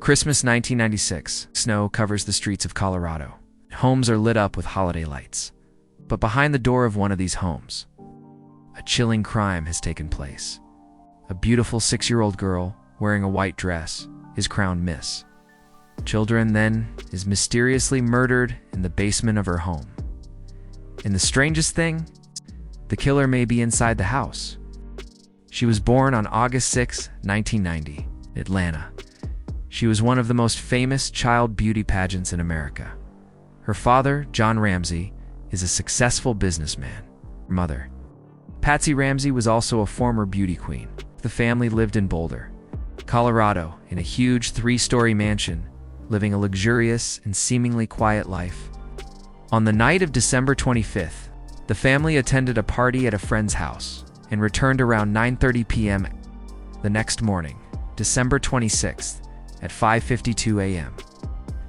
Christmas 1996. Snow covers the streets of Colorado. Homes are lit up with holiday lights. But behind the door of one of these homes, a chilling crime has taken place. A beautiful 6-year-old girl, wearing a white dress, is crowned Miss. Children then is mysteriously murdered in the basement of her home. And the strangest thing, the killer may be inside the house. She was born on August 6, 1990, Atlanta. She was one of the most famous child beauty pageants in America. Her father, John Ramsey, is a successful businessman. Her mother, Patsy Ramsey, was also a former beauty queen. The family lived in Boulder, Colorado, in a huge 3-story mansion, living a luxurious and seemingly quiet life. On the night of December 25th, the family attended a party at a friend's house and returned around 9:30 p.m. The next morning, December 26th, at 5:52 a.m.,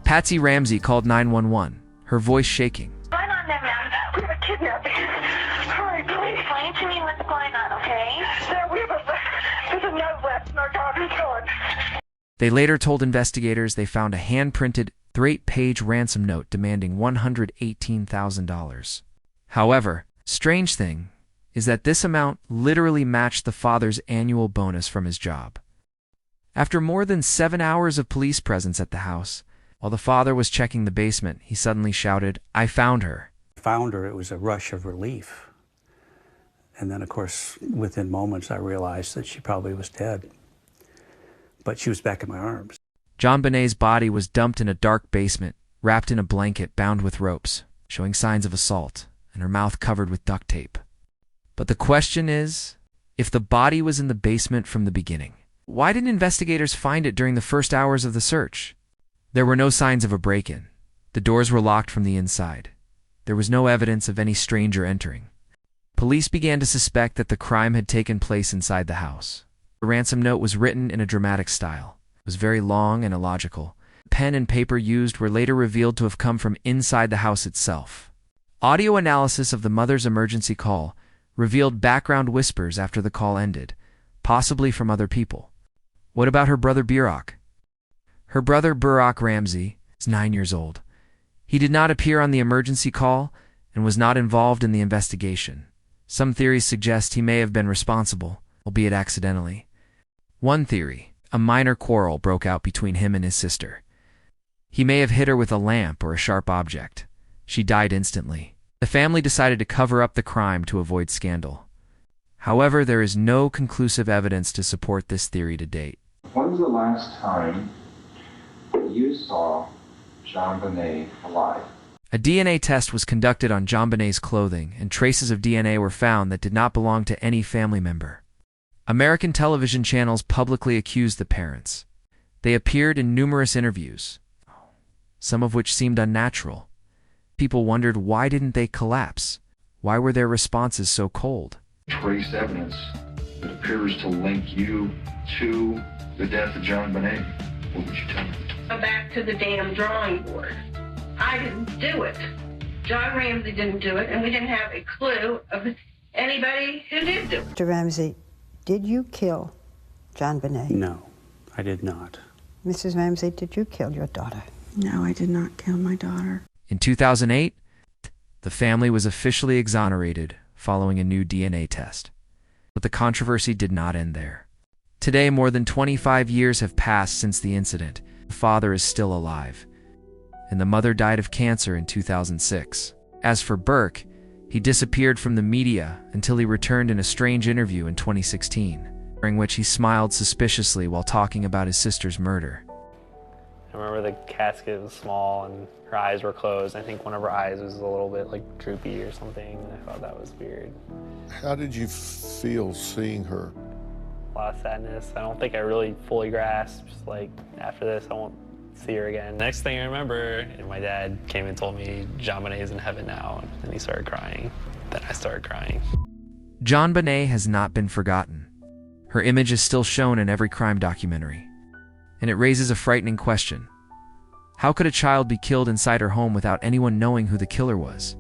Patsy Ramsey called 911, her voice shaking. Going on there, ma'am. We have a kidnapping. Hurry, please. Explain to me what's going on, okay? There's a note left and our daughter's gone. They later told investigators they found a hand-printed 3-page ransom note demanding $118,000. However, strange thing is that this amount literally matched the father's annual bonus from his job. After more than 7 hours of police presence at the house, while the father was checking the basement, he suddenly shouted, "I found her." Found her, it was a rush of relief. And then, of course, within moments, I realized that she probably was dead. But she was back in my arms. JonBenet's body was dumped in a dark basement, wrapped in a blanket bound with ropes, showing signs of assault, and her mouth covered with duct tape. But the question is, if the body was in the basement from the beginning, why didn't investigators find it during the first hours of the search? There were no signs of a break-in. The doors were locked from the inside. There was no evidence of any stranger entering. Police began to suspect that the crime had taken place inside the house. The ransom note was written in a dramatic style. It was very long and illogical. Pen and paper used were later revealed to have come from inside the house itself. Audio analysis of the mother's emergency call revealed background whispers after the call ended, possibly from other people. What about her brother Burak? Her brother Burak Ramsey is 9 years old. He did not appear on the emergency call and was not involved in the investigation. Some theories suggest he may have been responsible, albeit accidentally. One theory, a minor quarrel broke out between him and his sister. He may have hit her with a lamp or a sharp object. She died instantly. The family decided to cover up the crime to avoid scandal. However, there is no conclusive evidence to support this theory to date. When was the last time you saw JonBenet alive? A DNA test was conducted on JonBenet's clothing, and traces of DNA were found that did not belong to any family member. American television channels publicly accused the parents. They appeared in numerous interviews, some of which seemed unnatural. People wondered, why didn't they collapse? Why were their responses so cold? Trace evidence that appears to link you to the death of JonBenet. What would you tell me? Go back to the damn drawing board. I didn't do it. John Ramsey didn't do it, and we didn't have a clue of anybody who did do it. Mr. Ramsey, did you kill JonBenet? No, I did not. Mrs. Ramsey, did you kill your daughter? No, I did not kill my daughter. In 2008, the family was officially exonerated following a new DNA test. But the controversy did not end there. Today, more than 25 years have passed since the incident. The father is still alive, and the mother died of cancer in 2006. As for Burke, he disappeared from the media until he returned in a strange interview in 2016, during which he smiled suspiciously while talking about his sister's murder. I remember the casket was small and her eyes were closed. I think one of her eyes was a little bit like droopy or something. I thought that was weird. How did you feel seeing her? A lot of sadness. I don't think I really fully grasped, like, after this I won't see her again. Next thing I remember, and my dad came and told me JonBenet is in heaven now, and he started crying. Then I started crying. JonBenet has not been forgotten. Her image is still shown in every crime documentary. And it raises a frightening question. How could a child be killed inside her home without anyone knowing who the killer was?